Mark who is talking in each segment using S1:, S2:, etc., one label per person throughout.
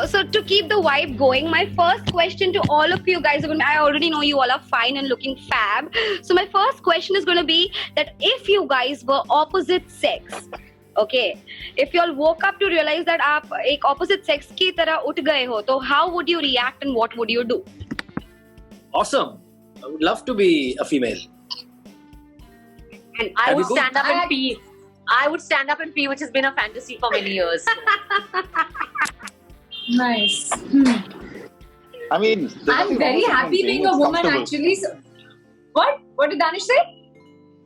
S1: So to keep the vibe going, my first question to all of you guys, I already know you all are fine and looking fab. So my first question is going to be that if you guys were opposite sex, okay, if you all woke up to realize that आप एक opposite sex की तरह उठ गए हो, तो how would you react and what would you do?
S2: Awesome. I would love to be a female.
S3: And I would stand up and pee. I would stand up and pee, which has been a fantasy for many years.
S4: Nice.
S5: I mean,
S4: I'm very happy being a woman actually. So, what? What did Danish say?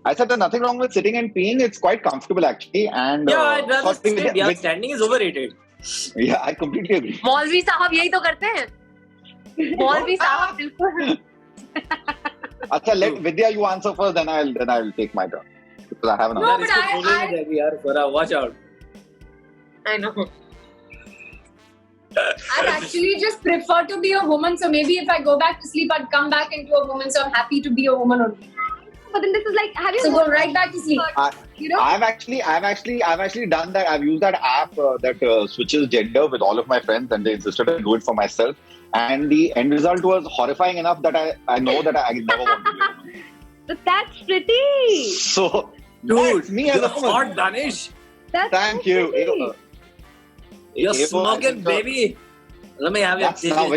S5: I said there's nothing wrong with sitting and peeing. It's quite comfortable actually. And
S2: Yeah, I'd rather sit. Yeah, standing is overrated.
S5: Yeah, I completely agree.
S3: मौलवी साहब यही तो करते हैं. मौलवी साहब बिल्कुल.
S5: Acha, let Vidya you answer first, then I'll take my turn because I have an
S4: No,
S5: answer.
S4: but
S2: Watch out.
S3: I know.
S4: I'd actually just prefer to be a woman. So maybe if I go back to sleep, I'd come back into a woman. So I'm happy to be a woman only.
S1: But then this is like, have you
S4: So go right back to sleep. You know?
S5: I've actually done that. I've used that app that switches gender with all of my friends, and they insisted to do it for myself. And the end result was horrifying enough that I know that I never want to be a woman.
S1: But that's pretty.
S5: So,
S2: Dude,
S5: that's me as
S2: you're
S5: a woman.
S2: hot, Danish.
S1: That's
S5: Thank
S1: so
S5: you.
S1: pretty.
S2: You're
S5: Eva,
S2: smoking, baby. Let me have your
S5: That's now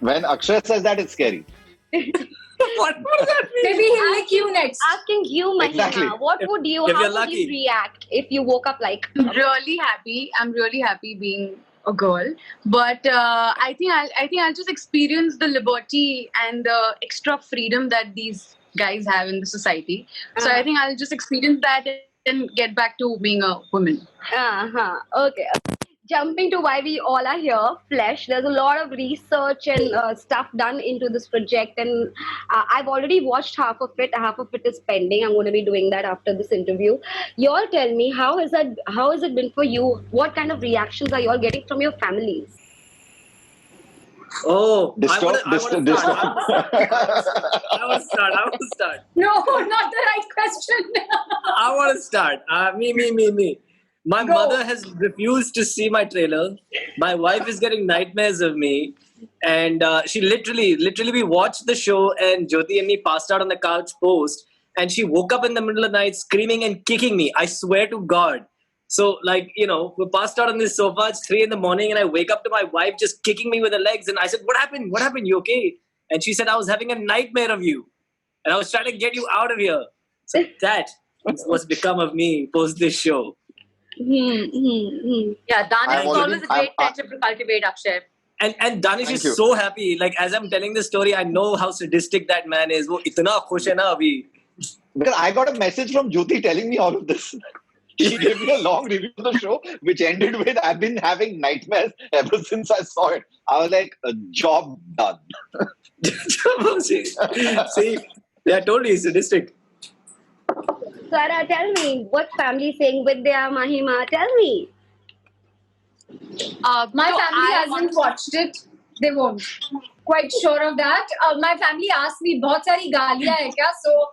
S5: when Akshay says that, it's scary.
S2: What does that mean?
S4: Maybe he'll lick you next.
S1: Asking you, Mahima,
S5: Exactly.
S1: what would you,
S2: if
S1: how
S2: you're
S1: would
S2: lucky.
S1: you react if you woke up like,
S6: I'm really happy being a girl, but I think I'll just experience the liberty and the extra freedom that these guys have in the society. So I think I'll just experience that and get back to being a woman.
S1: Okay. Jumping to why we all are here, Flesh. There's a lot of research and stuff done into this project, and I've already watched half of it. Half of it is pending. I'm going to be doing that after this interview. You all tell me, how has it been for you? What kind of reactions are you all getting from your families?
S2: Oh, I
S5: Distort.
S2: want to start.
S4: No, not the right question.
S2: I want to start. Me. My
S4: Go.
S2: mother has refused to see my trailer. My wife is getting nightmares of me. And she literally, we watched the show and Jyoti and me passed out on the couch post. And she woke up in the middle of the night screaming and kicking me. I swear to God. So, we passed out on this sofa. It's 3 a.m. and I wake up to my wife just kicking me with her legs. And I said, what happened? What happened? You okay? And she said, I was having a nightmare of you. And I was trying to get you out of here. So that is what's become of me post this show.
S3: Yeah, Danish is always a great friendship to cultivate, Akshay.
S2: And Danish is so happy. Like, as I'm telling the story, I know how sadistic that man is. Wo itna khush hai na abhi.
S5: Because I got a message from Jyoti telling me all of this. She gave me a long review of the show, which ended with, I've been having nightmares ever since I saw it. I was like, a job done.
S2: See, I told you he's sadistic.
S1: Swara, tell me, what family is saying? Vidya, Mahima, tell me.
S4: My family hasn't watched it. They won't. Quite sure of that. My family asked me, बहुत सारी गालियाँ है क्या? So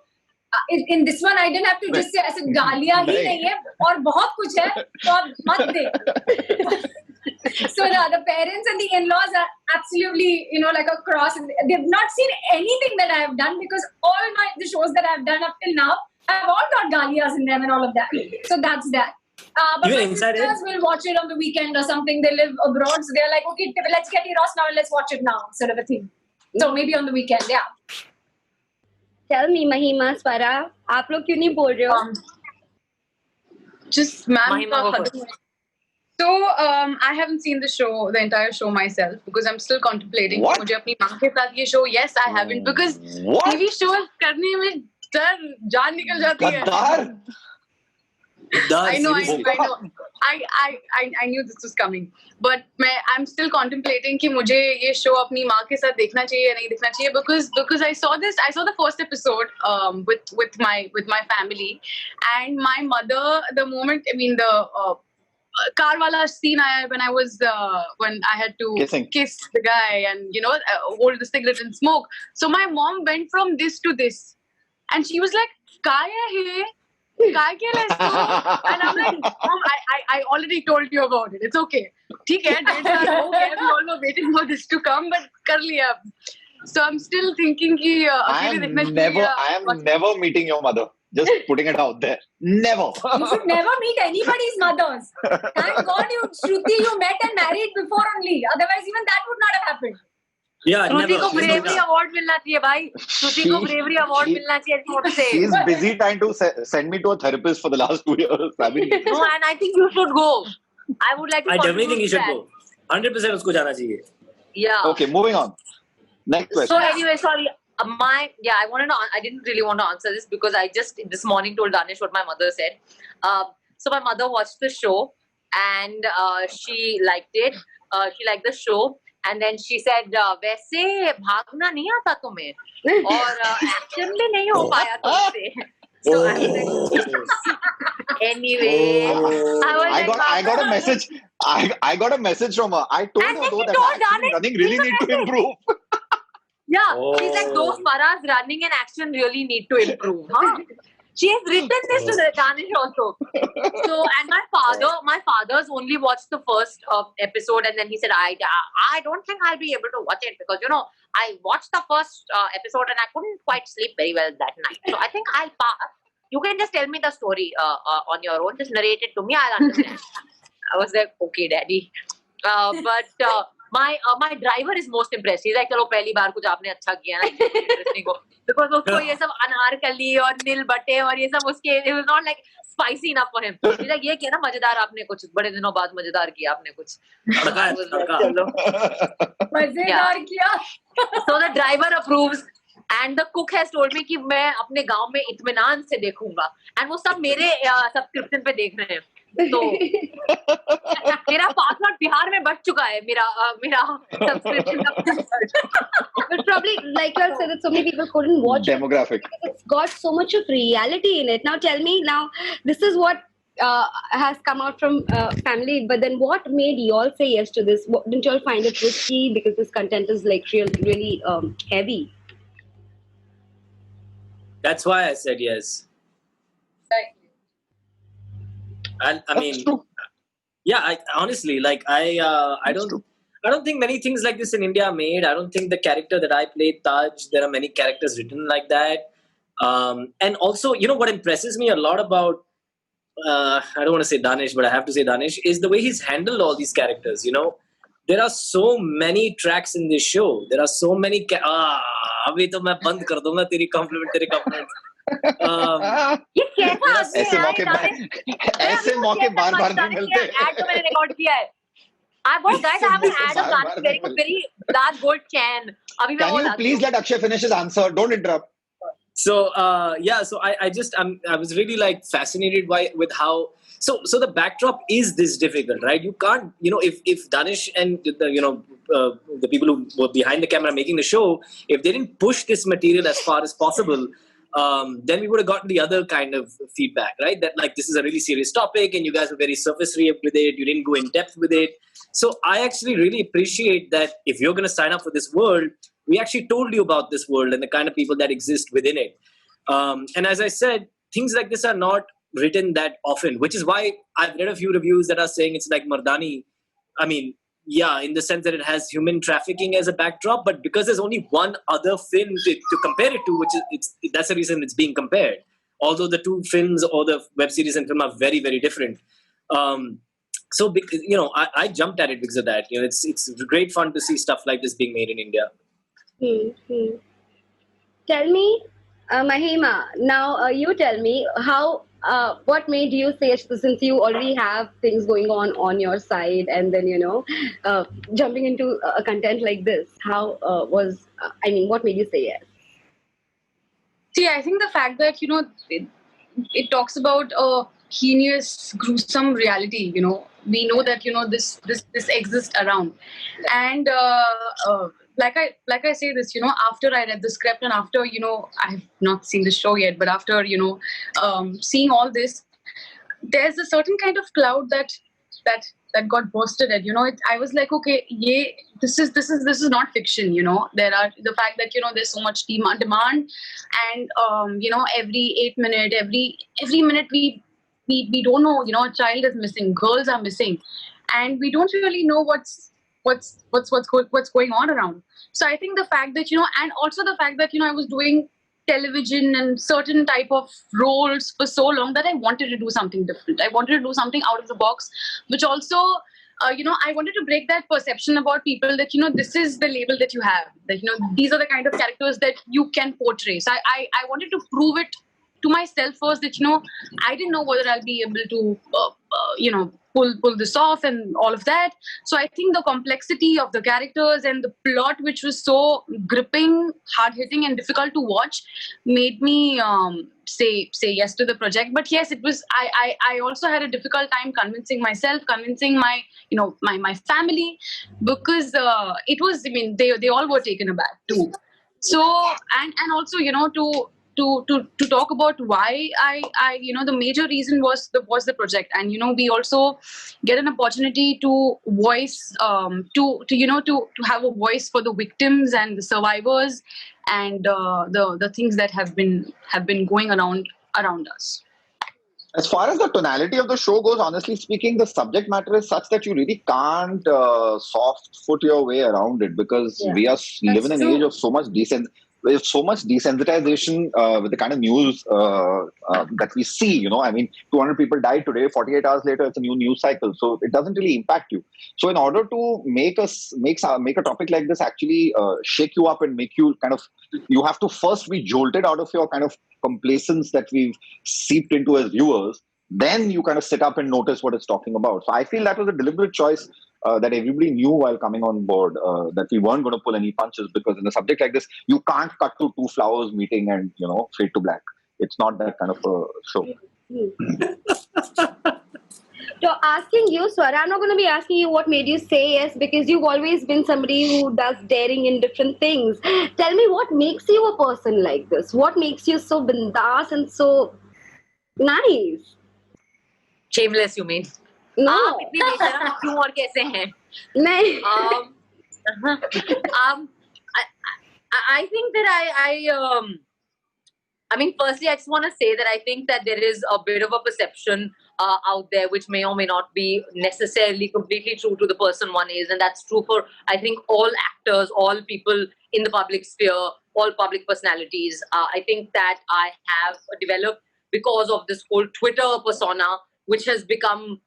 S4: in this one, I didn't have to just say, ऐसे गालियाँ ही नहीं है और बहुत कुछ है, तो आप मत दे. So the parents and the in-laws are absolutely, like a cross. They've not seen anything that I have done because all the shows that I've done up till now have all got galiyas in them and all of that. So that's that. But
S2: Even
S4: my
S2: inside
S4: sisters will watch it on the weekend or something. They live abroad, so they're like, okay, let's get Eros now and let's watch it now, sort of a thing. So maybe on the weekend, yeah.
S1: Tell me, Mahima, Swara, आप लोग क्यों नहीं बोल रहे हो?
S6: Just ma'am.
S3: Mahima, go first.
S6: So I haven't seen the entire show myself because I'm still contemplating.
S5: What?
S6: मुझे अपनी माँ के साथ ये show, yes, I haven't because
S5: What?
S6: TV shows करने में जान निकल जाती है.
S5: Gaddar?
S6: I know. I knew this was coming, but I'm still contemplating कि मुझे ये show अपनी माँ के साथ देखना चाहिए या नहीं देखना चाहिए because I saw the first episode with my family and my mother. The moment the car wala scene when I had to kiss the guy and hold the cigarette and smoke. So my mom went from this to this, and she was like, "Kya hai?"
S3: काय केलंस तू? And I'm like, Mom, I already told you about it. It's okay. ठीक है, डेढ़ साल हो गए. We all were waiting for this to come, but कर लिया. So I'm still thinking कि अकेले देखना चाहिए.
S5: I am never meeting your mother. Just putting it out there. Never.
S4: You should never meet anybody's mothers. Thank God Shruti, you met and married before only. Otherwise, even that would not have happened.
S2: Yeah,
S3: श्रुति को
S2: never.
S3: bravery award मिलना चाहिए भाई. श्रुति को bravery award मिलना चाहिए remote से.
S5: She's busy trying to send me to a therapist for the last 2 years. I mean,
S3: No, and I think you should go. I would like to.
S2: I definitely think you should
S3: contribute
S2: go. 100% उसको जाना चाहिए.
S3: that. Yeah.
S5: okay, moving on. Next question.
S3: So anyway, sorry. I didn't really want to answer this because I just this morning told Danish what my mother said. So my mother watched the show and she liked it. She liked the show and then she said, "वैसे भागना नहीं आता तुम्हें और action भी नहीं हो पाया तुमसे." So I was like, anyway,
S5: I got a message. I got a message from her. I told
S3: And
S5: her
S3: then
S5: though
S3: she
S5: that
S3: told
S5: action
S3: Danish,
S5: running really need to improve.
S3: Yeah, she's like, those paras running and action really need to improve. Huh? She has written this to the Danish also. So, and my father's only watched the first episode, and then he said, I don't think I'll be able to watch it because I watched the first episode and I couldn't quite sleep very well that night. So I think I'll pass. You can just tell me the story on your own. Just narrate it to me. I'll understand. I was like, okay, daddy. But my driver is most impressed. He's like, चलो पहली बार कुछ आपने अच्छा किया ना interesting हो. Because उसको ये सब अनारकली और नील बटे और ये सब उसके it was not like spicy enough for him. He's like, ये किया ना मजेदार आपने कुछ बड़े दिनों बाद मजेदार किया आपने कुछ.
S4: मजेदार किया.
S3: So the driver approves. And the cook has told me कि मैं अपने गांव में इत्मीनान से देखूंगा. And वो सब मेरे सब्सक्रिप्शन पे देख रहे हैं. तो मेरा पासवर्ड बिहार में बढ़ चुका है मेरा सब्सक्रिप्शन का.
S1: But probably, like you said, that so many people couldn't watch
S5: Demographic.
S1: it because it's got so much of reality in it. Now tell me, this is what has come out from family, but then what made y'all say yes to this? Didn't y'all find it risky because this content is like really heavy?
S2: That's why I said yes. And I mean, yeah, I honestly I don't think many things like this in India are made. I don't think the character that I played, Taj, there are many characters written like that. And also, what impresses me a lot about I don't want to say Danish, but I have to say Danish, is the way he's handled all these characters. There are so many tracks in this show. There are so many. अभी तो मैं बंद कर दूंगा तेरी compliment.
S3: ये कैसा आदमी है
S5: ऐसे मौके बार-बार नहीं मिलते.
S3: ऐड तो मैंने रिकॉर्ड किया है. I bought guys. I have an ad of that wearing a very large gold chain. Abhi
S5: Can you please let Akshay finish his answer? Don't interrupt.
S2: So so I was really fascinated with how so the backdrop is this difficult, right? You can't if Danish and the people who were behind the camera making the show, if they didn't push this material as far as possible, then we would have gotten the other kind of feedback, right? That this is a really serious topic and you guys were very surface with it. You didn't go in depth with it. So I actually really appreciate that if you're going to sign up for this world, we actually told you about this world and the kind of people that exist within it. And as I said, things like this are not written that often, which is why I've read a few reviews that are saying it's like Mardani. I mean, yeah, in the sense that it has human trafficking as a backdrop, but because there's only one other film to compare it to, which is that's the reason it's being compared. Although the two films or the web series and film are very, very different. So I jumped at it because of that. It's great fun to see stuff like this being made in India.
S1: Tell me, Mahima, now you tell me how. What made you say, since you already have things going on your side, and then jumping into a content like this, how what made you say yes?
S6: See, I think the fact that it talks about a heinous, gruesome reality. We know that this exists around, and like I say this, after I read the script and after I have not seen the show yet, but after seeing all this, there's a certain kind of cloud that got posted at. I was like, okay, this is not fiction. There are the fact that there's so much demand, and every 8 minute, every minute we don't know. A child is missing, girls are missing, and we don't really know what's going on around. So I think the fact that and also the fact that I was doing television and certain type of roles for so long that I wanted to do something different. I wanted to do something out of the box, which also, I wanted to break that perception about people that, this is the label that you have, that, these are the kind of characters that you can portray. So I wanted to prove it to myself first that, I didn't know whether I'll be able to, pull this off and all of that. So I think the complexity of the characters and the plot, which was so gripping, hard-hitting and difficult to watch, made me say yes to the project. But yes, it was, I also had a difficult time convincing myself, convincing my, my family, because it was, they all were taken aback too. So, and also, to talk about why I the major reason was the project, and we also get an opportunity to voice to have a voice for the victims and the survivors and the things that have been going around us.
S5: As far as the tonality of the show goes, honestly speaking, the subject matter is such that you really can't soft foot your way around it, because we are living in an age of so much desensitization with the kind of news that we see. 200 people died today. 48 hours later, it's a new news cycle, so it doesn't really impact you. So, in order to make a topic like this actually shake you up and make you you have to first be jolted out of your kind of complacence that we've seeped into as viewers. Then you kind of sit up and notice what it's talking about. So I feel that was a deliberate choice that everybody knew while coming on board, that we weren't going to pull any punches, because in a subject like this, you can't cut to two flowers meeting and, fade to black. It's not that kind of a show.
S1: So asking you, Swara, I'm not going to be asking you what made you say yes, because you've always been somebody who does daring in different things. Tell me, what makes you a person like this? What makes you so bindas and so nice?
S3: Shameless, you mean?
S1: No.
S3: आप इतनी बेशरम क्यों और कैसे हैं?
S1: नहीं.
S3: I think that I mean, firstly, I just want to say that I think that there is a bit of a perception out there which may or may not be necessarily completely true to the person one is. And that's true for, I think, all actors, all people in the public sphere, all public personalities. I think that I have developed, because of this whole Twitter persona, which has become,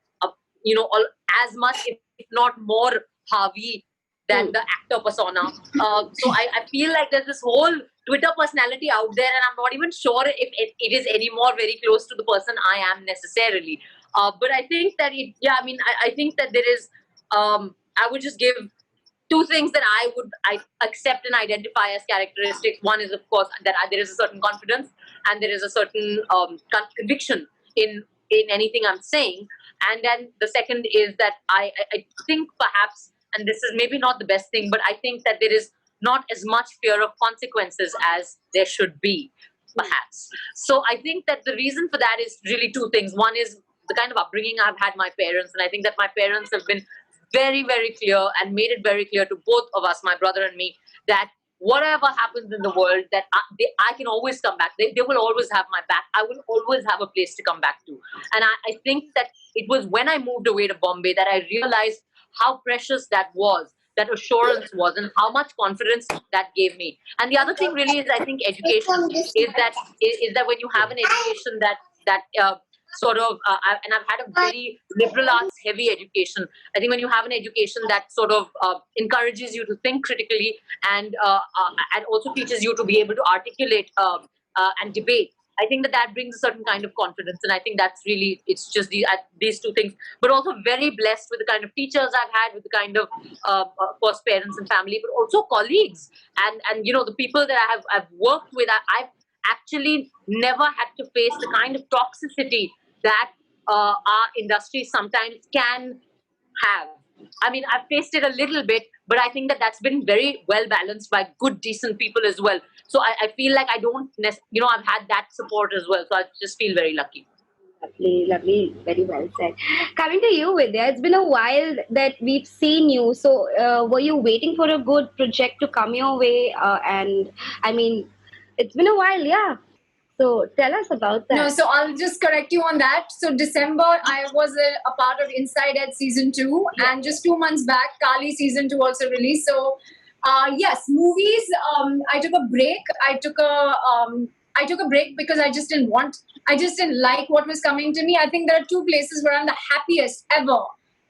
S3: as much, if not more, Harvey than the actor persona. So I feel like there's this whole Twitter personality out there, and I'm not even sure if it is anymore very close to the person I am necessarily. But I think that I think that there is, I would just give two things that I accept and identify as characteristics. One is, of course, that there is a certain confidence and there is a certain conviction in anything I'm saying. And then the second is that I think perhaps, and this is maybe not the best thing, but I think that there is not as much fear of consequences as there should be, perhaps. So I think that the reason for that is really two things. One is the kind of upbringing I've had my parents, and I think that my parents have been very, very clear and made it very clear to both of us, my brother and me, that whatever happens in the world, that I can always come back. They will always have my back. I will always have a place to come back to. And I think that it was when I moved away to Bombay that I realized how precious that was, that assurance was, and how much confidence that gave me. And the other thing really is, I think, education is that when you have an education that sort of, and I've had a very liberal arts heavy education. I think when you have an education that sort of encourages you to think critically and also teaches you to be able to articulate and debate, I think that brings a certain kind of confidence. And I think that's really, it's just these two things. But also very blessed with the kind of teachers I've had, with the kind of, of course, parents and family, but also colleagues. And the people that I've worked with, I've actually never had to face the kind of toxicity that our industry sometimes can have. I mean, I've faced it a little bit, but I think that that's been very well balanced by good, decent people as well. So I feel like I don't, I've had that support as well. So I just feel very lucky.
S1: Lovely, lovely, very well said. Coming to you, Vidya, it's been a while that we've seen you. So, were you waiting for a good project to come your way? And I mean, it's been a while, yeah. So, tell us about
S4: No,
S1: that.
S4: so I'll just correct you on that. So December, I was a part of Inside Ed season 2, and just 2 months back, Kali season 2 also released. So, yes, movies. I took a break. I took a break because I just didn't like what was coming to me. I think there are 2 places where I'm the happiest ever,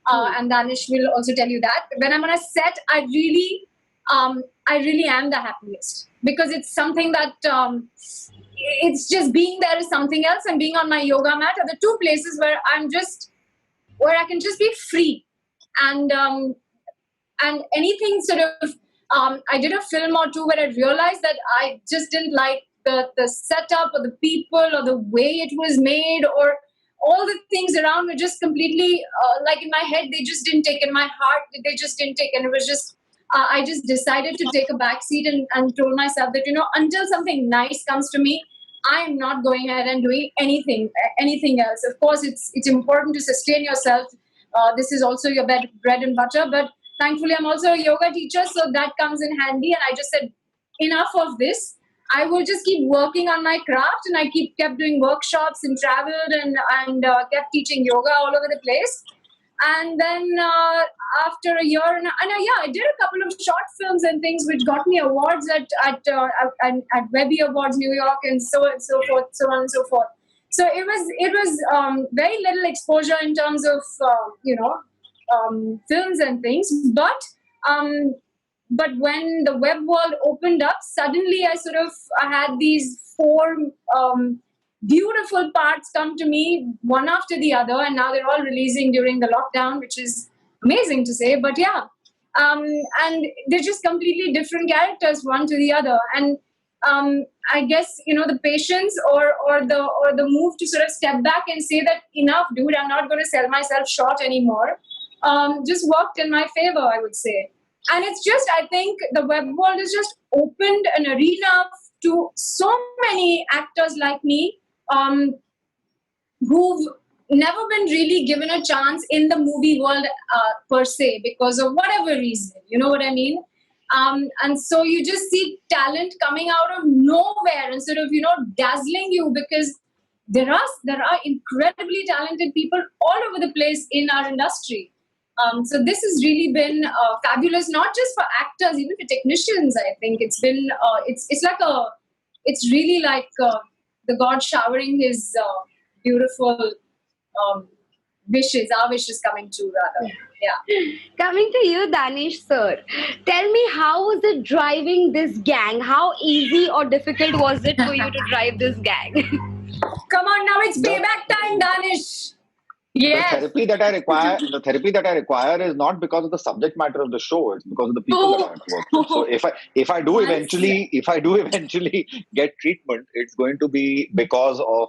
S4: and Danish will also tell you that. When I'm on a set, I really am the happiest because it's something that. It's just being there is something else, and being on my yoga mat are the 2 places where where I can just be free, and anything sort of. I did a film or 2 where I realized that I just didn't like the setup or the people or the way it was made, or all the things around were just completely like in my head. They just didn't take, in my heart they just didn't take, and it was just. I just decided to take a back seat and told myself that, until something nice comes to me, I'm not going ahead and doing anything else. Of course, it's important to sustain yourself. This is also your bread and butter. But thankfully, I'm also a yoga teacher, so that comes in handy. And I just said, enough of this. I will just keep working on my craft, and I kept doing workshops and traveled and kept teaching yoga all over the place. And then after a year, I did a couple of short films and things which got me awards at Webby Awards New York, and so on and so forth. So it was very little exposure in terms of films and things, but when the web world opened up, suddenly I had these 4 beautiful parts come to me one after the other, and now they're all releasing during the lockdown, which is amazing to say. But yeah, and they're just completely different characters one to the other, and I guess the patience or the move to sort of step back and say that enough, dude, I'm not going to sell myself short anymore, just worked in my favor, I would say. And it's just, I think the web world has just opened an arena to so many actors like me, who've never been really given a chance in the movie world per se, because of whatever reason, you know what I mean? And so you just see talent coming out of nowhere and sort of, dazzling you, because there are incredibly talented people all over the place in our industry. So this has really been fabulous, not just for actors, even for technicians. I think it's been, it's really like the God showering his beautiful our wishes coming true, rather. Yeah.
S1: Coming to you, Danish sir, tell me, how was it driving this gang? How easy or difficult was it for you to drive this gang?
S4: Come on, now it's payback time, Danish. Yes.
S5: The therapy that I require is not because of the subject matter of the show. It's because of the people that I have to work with. So if I do eventually get treatment, it's going to be because of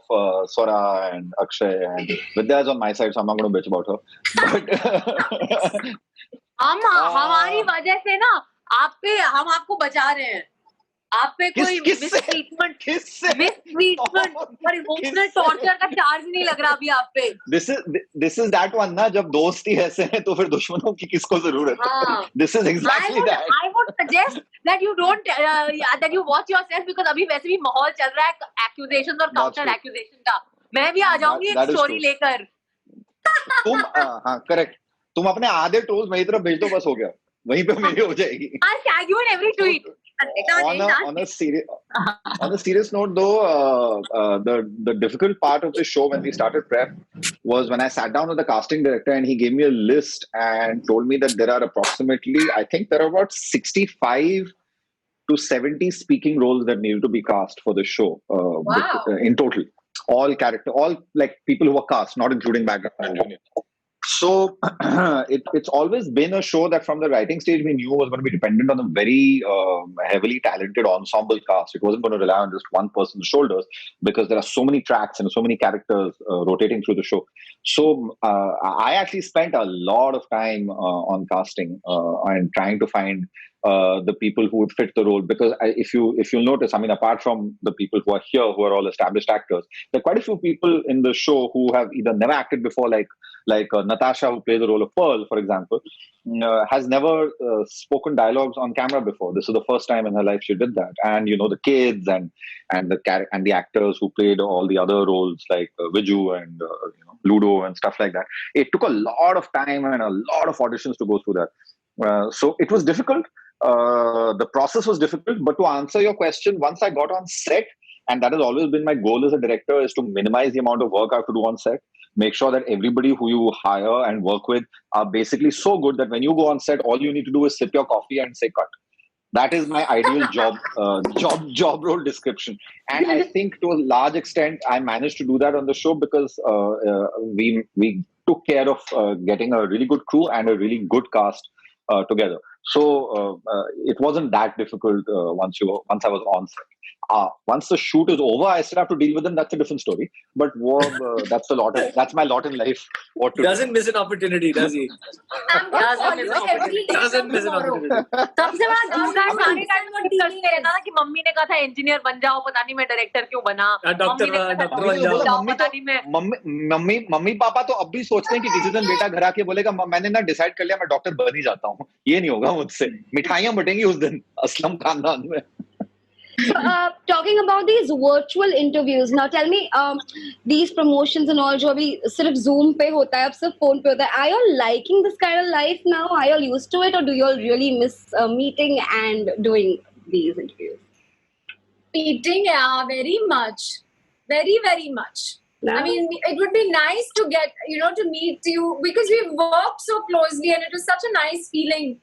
S5: Swara and Akshay, and Vidya is on my side, so I'm not going to bitch about her.
S3: हमारी वजह से ना हम आपको बचा रहे हैं. आप पे कोई मिसट्रीटमेंट और इमोशनल टॉर्चर का चार्ज नहीं लग रहा अभी आप पे.
S5: This is that one ना, जब दोस्त ही ऐसे हैं तो फिर दुश्मनों की किसको जरूरत है. This is exactly that.
S3: I would suggest that you don't that you watch yourself, because अभी वैसे भी माहौल चल रहा है accusations और counter accusation का. मैं भी आ जाऊंगी एक स्टोरी लेकर.
S5: तुम हाँ करेक्ट. तुम अपने आधे ट्रोल्स मेरी तरफ भेज दो, बस हो गया. वहीं पे मेरी हो जाएगी.
S3: I'll tag you in every tweet.
S5: On a serious note, though, the difficult part of the show when we started prep was when I sat down with the casting director and he gave me a list and told me that there are approximately, I think there are about 65 to 70 speaking roles that needed to be cast for the show.
S4: Wow.
S5: In total, all like people who were cast, not including background engineers. So it's always been a show that from the writing stage we knew was going to be dependent on a very heavily talented ensemble cast. It wasn't going to rely on just one person's shoulders because there are so many tracks and so many characters rotating through the show. So I actually spent a lot of time on casting and trying to find the people who would fit the role. Because if you'll notice, I mean, apart from the people who are here, who are all established actors, there are quite a few people in the show who have either never acted before, like Natasha, who plays the role of Pearl, for example, has never spoken dialogues on camera before. This is the first time in her life she did that. And the kids and the actors who played all the other roles, like Viju and Ludo and stuff like that. It took a lot of time and a lot of auditions to go through that. So it was difficult. The process was difficult. But to answer your question, once I got on set, and that has always been my goal as a director, is to minimize the amount of work I have to do on set. Make sure that everybody who you hire and work with are basically so good that when you go on set, all you need to do is sip your coffee and say cut. That is my ideal job role description. And I think to a large extent, I managed to do that on the show because we took care of getting a really good crew and a really good cast together. So it wasn't that difficult once I was on set. Once the shoot is over, I still have to deal with them. That's a different story. But that's my lot in life. What to
S2: Doesn't miss an opportunity, does he?
S4: I'm going to call you every day
S2: Doesn't miss an
S4: tomorrow.
S2: opportunity.
S3: सबसे बड़ा झूठा सारे time में करते रहता था कि mummy ने कहा था इंजीनियर बन जाओ, पता नहीं मैं डायरेक्टर क्यों बना,
S2: डॉक्टर बन जाओ।
S3: पता नहीं मैं
S5: मम्मी पापा तो अब भी सोचते हैं कि किसी दिन बेटा घर आके बोलेगा मैंने ना डिसाइड कर लिया मैं डॉक्टर बन ही जाता हूँ। ये नहीं होगा मुझसे। मिठाइयाँ बटेंगी उस दिन असलम खानदान में।
S1: So, talking about these virtual interviews, now tell me, these promotions and all, जो अभी सिर्फ Zoom पे होता है, अब सिर्फ phone पे होता है. Are you liking this kind of life now? Are you used to it, or do you all really miss meeting and doing these interviews?
S4: Meeting, yeah, very much, very very much.
S1: No?
S4: I mean, it would be nice to get to meet you because we've worked so closely, and it was such a nice feeling.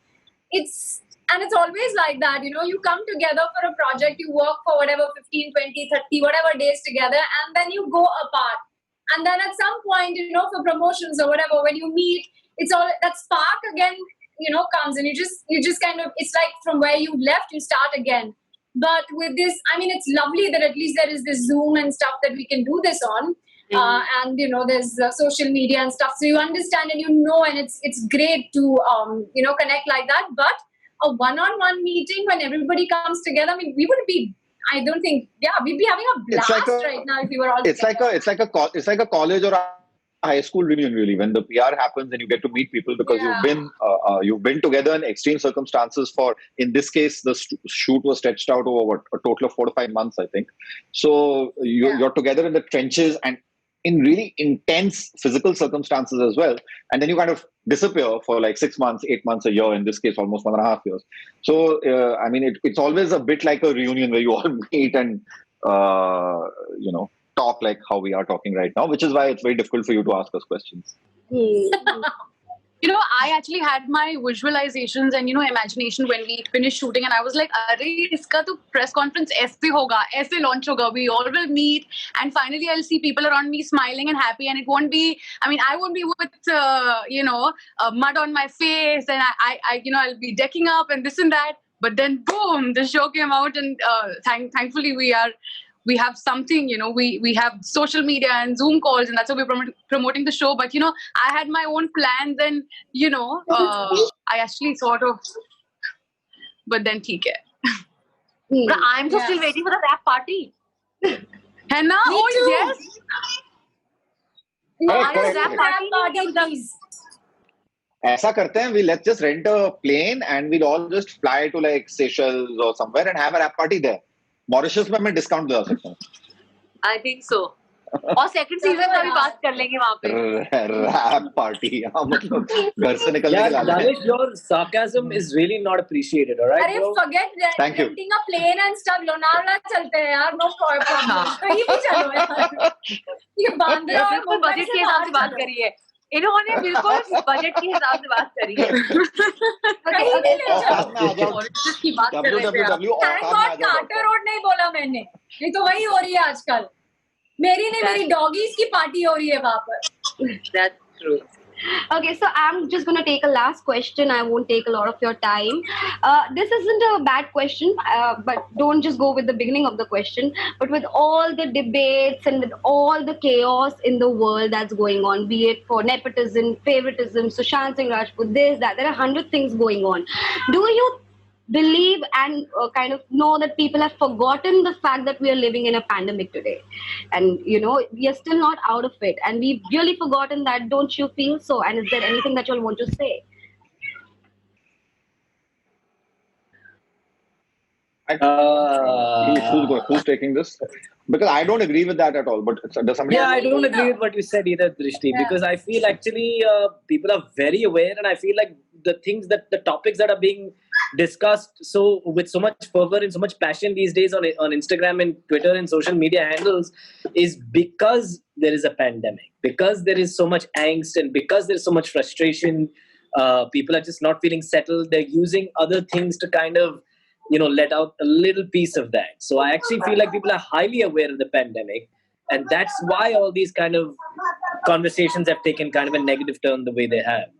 S4: And it's always like that, you come together for a project, you work for whatever, 15, 20, 30, whatever days together, and then you go apart. And then at some point, for promotions or whatever, when you meet, it's all that spark again, comes, and you just kind of, it's like from where you left, you start again. But with this, I mean, it's lovely that at least there is this Zoom and stuff that we can do this on. And there's social media and stuff, so you understand and and it's great to connect like that. But a one-on-one meeting when everybody comes together, I mean, we would be, I don't think, we'd be having a blast right now if we were all together.
S5: It's like a college or a high school reunion, really, when the PR happens and you get to meet people because you've been together in extreme circumstances for, in this case, the shoot was stretched out over a total of 4 to 5 months, I think. So you're together in the trenches and in really intense physical circumstances as well. And then you kind of disappear for like 6 months, 8 months, a year, in this case, almost 1.5 years. So, I mean, it's always a bit like a reunion where you all meet and, talk like how we are talking right now, which is why it's very difficult for you to ask us questions.
S6: I actually had my visualizations and, imagination when we finished shooting, and I was like, arey, iska to press conference aise hoga, aise launch hoga, we all will meet, and finally I'll see people around me smiling and happy, and it won't be, I mean, I won't be with, mud on my face, and I'll be decking up and this and that, but then boom, the show came out, and thankfully we have something, we have social media and Zoom calls, and that's how we're promoting the show. But, I had my own plans, and, I actually sort of, but then theek hai.
S3: But I'm just still waiting for the rap party.
S6: Henna? Oh,
S4: too.
S6: yes.
S4: Rap party, please.
S5: ऐसा करते हैं, let's just rent a plane and we'll all just fly to like Seychelles or somewhere and have a rap party there. Mauritius में मैं discount दिला सकता हूँ.
S3: I think so. और second season का भी बात कर लेंगे वहाँ पे.
S5: रैप पार्टी, मतलब घर से निकलने के लिए.
S2: Danish, your sarcasm is really not appreciated, all right?
S4: अरे forget that.
S5: Thank you.
S4: Renting a plane and stuff, Lonavala चलते हैं यार, no problem. कहीं भी चलो यार. ये बांद्रा और
S3: बिल्कुल बजट के हिसाब से बात करी है. इन्होंने बिल्कुल बजट के हिसाब से बात करी है.
S4: की बात कर रहे थे. कार्टर रोड नहीं बोला मैंने, ये तो वही हो रही है आजकल. मेरी नहीं, मेरी डॉगीज की पार्टी हो रही है वहाँ पर.
S3: That's true.
S1: Okay, so I'm just going to take a last question. I won't take a lot of your time. This isn't a bad question, but don't just go with the beginning of the question. But with all the debates and with all the chaos in the world that's going on, be it for nepotism, favoritism, Sushant Singh Rajput, this, that, there are 100 things going on. Do you believe and kind of know that people have forgotten the fact that we are living in a pandemic today, and we are still not out of it, and we've really forgotten that. Don't you feel so? And is there anything that you all want to say?
S5: Who's taking this? Because I don't agree with that at all. But does somebody?
S2: Yeah, I don't agree with what you said either, Drishti, because I feel actually people are very aware, and I feel like the topics that are being discussed so with so much fervor and so much passion these days on Instagram and Twitter and social media handles is because there is a pandemic, because there is so much angst, and because there is so much frustration. People are just not feeling settled. They're using other things to kind of let out a little piece of that. So I actually feel like people are highly aware of the pandemic, and that's why all these kind of conversations have taken kind of a negative turn the way they have.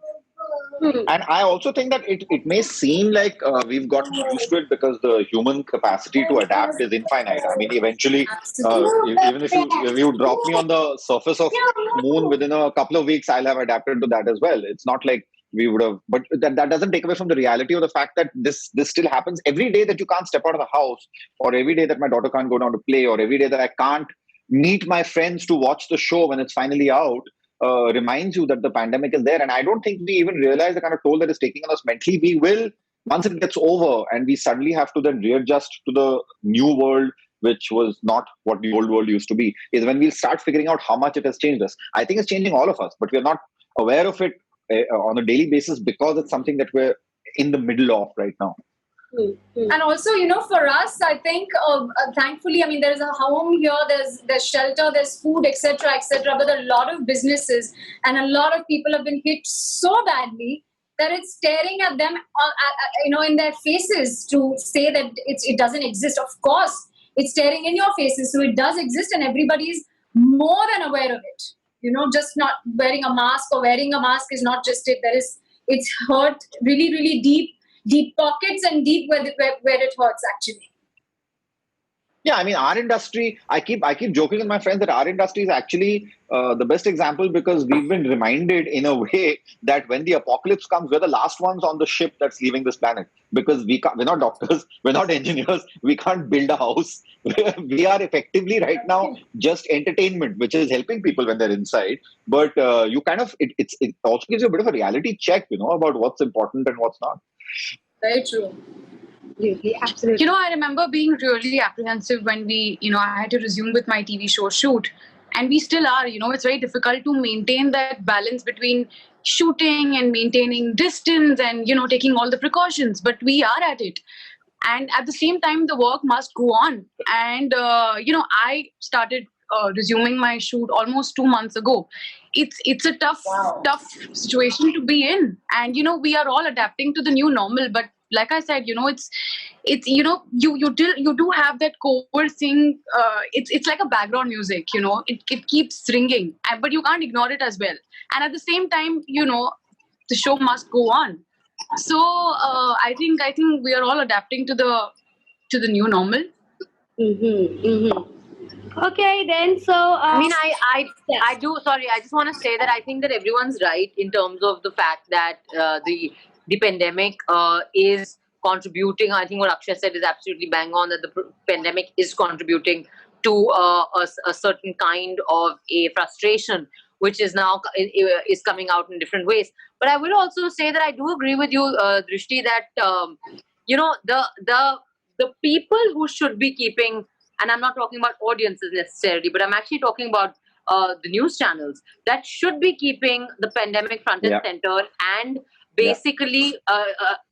S5: And I also think that it may seem like we've gotten used to it because the human capacity to adapt is infinite. I mean, eventually, even if you drop me on the surface of moon within a couple of weeks, I'll have adapted to that as well. It's not like we would have, but that doesn't take away from the reality of the fact that this still happens every day, that you can't step out of the house, or every day that my daughter can't go down to play, or every day that I can't meet my friends to watch the show when it's finally out. Reminds you that the pandemic is there. And I don't think we even realize the kind of toll that is taking on us mentally. We will, once it gets over and we suddenly have to then readjust to the new world, which was not what the old world used to be, is when we'll start figuring out how much it has changed us. I think it's changing all of us, but we're not aware of it on a daily basis because it's something that we're in the middle of right now.
S4: And also, for us, I think, thankfully, I mean, there's a home here, there's shelter, there's food, etc., etc. But a lot of businesses and a lot of people have been hit so badly that it's staring at them, in their faces to say that it doesn't exist. Of course, it's staring in your faces, so it does exist, and everybody's more than aware of it. Just not wearing a mask or wearing a mask is not just it. It's hurt really, really deep pockets and deep where it hurts actually.
S5: Yeah, I mean, our industry, I keep joking with my friends that our industry is actually the best example, because we've been reminded in a way that when the apocalypse comes, we're the last ones on the ship that's leaving this planet, because we're not doctors, we're not engineers, we can't build a house. We are effectively right now just entertainment, which is helping people when they're inside. But you kind of, it also gives you a bit of a reality check, about what's important and what's not.
S4: Very true.
S1: Absolutely.
S6: I remember being really apprehensive when I had to resume with my TV show shoot. And we still are, it's very difficult to maintain that balance between shooting and maintaining distance and, taking all the precautions. But we are at it. And at the same time, the work must go on. And, I started resuming my shoot almost 2 months ago. It's a tough situation to be in. And, we are all adapting to the new normal. But like I said, it's you do have that coercing. It's like a background music. It keeps ringing, but you can't ignore it as well. And at the same time, the show must go on. So I think we are all adapting to the new normal.
S1: Okay, then. So
S3: I mean, I do. Sorry, I just want to say that I think that everyone's right in terms of the fact that the pandemic is contributing. I think what Akshay said is absolutely bang on, that the pandemic is contributing to a certain kind of a frustration, which is now is coming out in different ways. But I will also say that I do agree with you, Drishti, that the people who should be keeping, and I'm not talking about audiences necessarily, but I'm actually talking about the news channels that should be keeping the pandemic front and center, and basically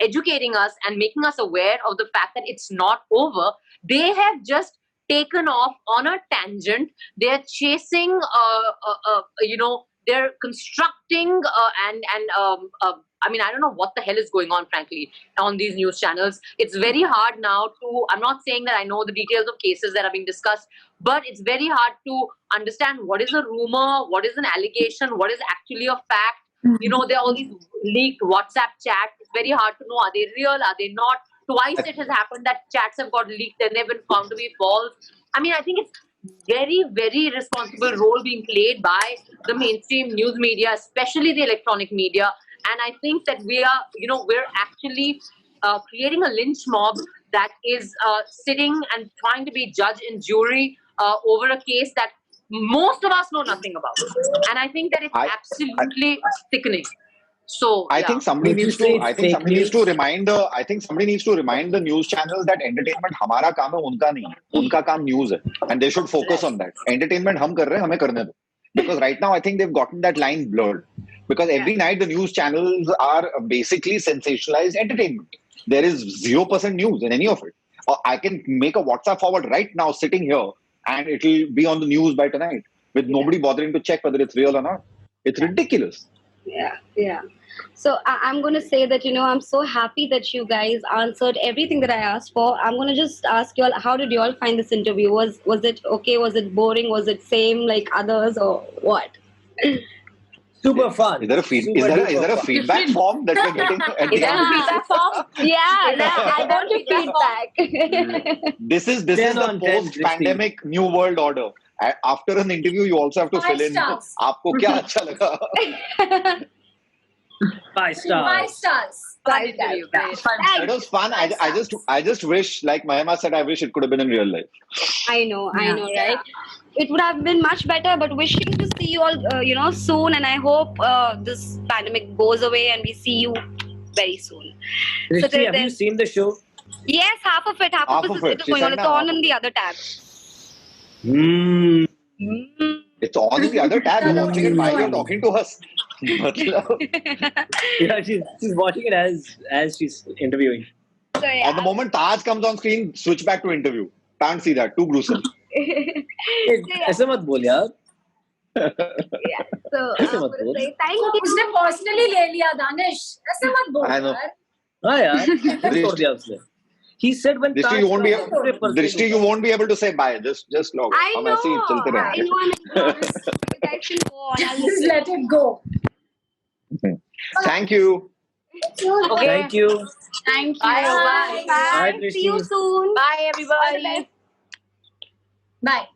S3: educating us and making us aware of the fact that it's not over. They have just taken off on a tangent. They're chasing, they're constructing I mean, I don't know what the hell is going on, frankly, on these news channels. It's very hard now I'm not saying that I know the details of cases that are being discussed, but it's very hard to understand what is a rumor, what is an allegation, what is actually a fact. There are all these leaked WhatsApp chats. It's very hard to know, are they real, are they not? Twice it has happened that chats have got leaked and they've been found to be false. I mean, I think it's very, very responsible role being played by the mainstream news media, especially the electronic media. And I think that we are, we're actually creating a lynch mob that is sitting and trying to be judge and jury over a case that most of us know nothing about. And I think that it's absolutely sickening. So
S5: I think somebody
S2: Would you
S5: needs
S2: say
S5: to. I
S2: it's
S5: think
S2: fake
S5: somebody needs to
S2: news?
S5: remind the. I think somebody needs to remind the news channels that entertainment हमारा काम है, उनका नहीं है. उनका काम news है, and they should focus on that. Entertainment हम कर रहे हैं, हमें करने दो. Because right now I think they've gotten that line blurred. Because every night the news channels are basically sensationalized entertainment. There is 0% news in any of it. I can make a WhatsApp forward right now, sitting here, and it'll be on the news by tonight, with nobody bothering to check whether it's real or not. It's ridiculous.
S1: Yeah. So I'm going to say that, I'm so happy that you guys answered everything that I asked for. I'm going to just ask you all, how did you all find this interview? Was it okay? Was it boring? Was it same like others, or what?
S2: Super fun.
S5: Is there a feedback form that we're getting at the
S3: is there a
S5: end?
S3: feedback form?
S1: Yeah, I want your feedback.
S5: This is
S2: 10
S5: the
S2: on 10,
S5: post-pandemic new world order. After an interview, you also have to
S4: 5
S5: fill in.
S4: stars.
S5: आपको क्या अच्छा लगा?
S2: 5 stars.
S4: 5 stars.
S3: Fun interview, guys.
S5: It was fun. I just wish, like Mahima said, I wish it could have been in real life.
S1: I know, right? It would have been much better, but wishing to see you all, soon. And I hope this pandemic goes away and we see you very soon.
S2: Drishti,
S1: till
S2: have
S1: then-
S2: you seen the show?
S1: Yes, half of it.
S5: Half of it.
S1: It's
S5: She
S1: going on.
S5: said
S1: It's
S5: now.
S1: on in the other tab.
S2: Hmm.
S5: It's on the other tab. You're watching it while you're talking to us.
S2: Yeah, she's watching it as she's interviewing.
S1: So yeah.
S5: At the moment Taj comes on screen, switch back to interview. Can't see that. Too gruesome.
S2: ऐसे मत बोल यार.
S1: Yeah. So
S2: ऐसे
S1: I'm
S2: मत
S1: going
S2: बोल.
S1: to say thank you.
S4: उसने personally ले लिया दानिश. ऐसे मत बोल
S5: I know.
S4: यार.
S2: हाँ यार. फिर छोड़ दिया उसने. He said when
S5: Drishti,
S2: Taj
S5: you won't be
S2: comes on, every
S5: Drishti, you won't be able to say bye. Just log.
S1: I
S5: हम
S1: know.
S5: ऐसे ही चलते
S1: I
S5: रहेंगे.
S1: know. You guys can go on. I'll
S4: Just
S1: listen.
S4: let it go.
S5: Thank you.
S3: Okay.
S2: Thank you.
S6: Thank you.
S3: Bye.
S1: Bye.
S2: Bye,
S1: See you
S2: Drishti.
S1: soon.
S3: Bye,
S1: All the
S3: everybody.
S1: best.
S4: Bye.